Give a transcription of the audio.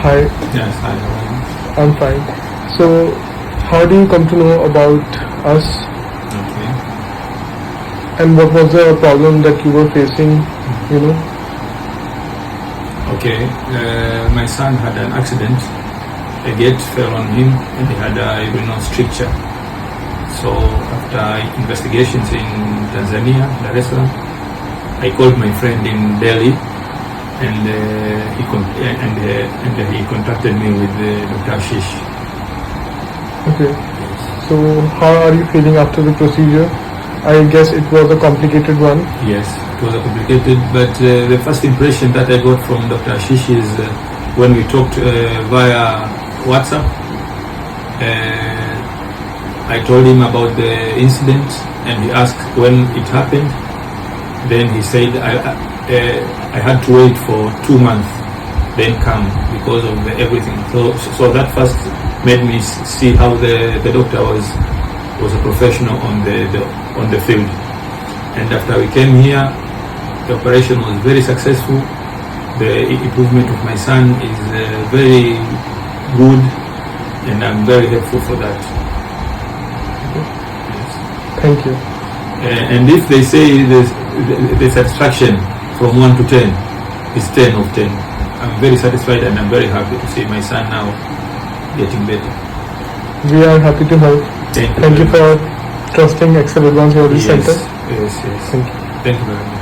Hi, Yes, I know. I'm fine. So, how do you come to know about us, Okay. and what was the problem that you were facing, you know? Okay. My son had an accident. A gate fell on him and he had a urethral stricture. So after investigations in Tanzania, Dar es Salaam, I called my friend in Delhi, and he contacted me with Dr. Ashish. Okay. So, how are you feeling after the procedure? I guess it was a complicated one. Yes, it was complicated, but the first impression that I got from Dr. Ashish is when we talked via WhatsApp. I told him about the incident and he asked when it happened. Then he said I had to wait for 2 months, then come because of everything. So that first made me see how the doctor was a professional on the field. And after we came here, the operation was very successful. The improvement of my son is very good, and I'm very helpful for that. Yes. Thank you. And if they say the satisfaction from 1 to 10 is 10 of 10, I'm very satisfied and I'm very happy to see my son now getting better. We are happy to help. Thank you. Thank you for trusting Excel Advanced Urology Yes, Center. yes, yes. Thank you. Thank you very much.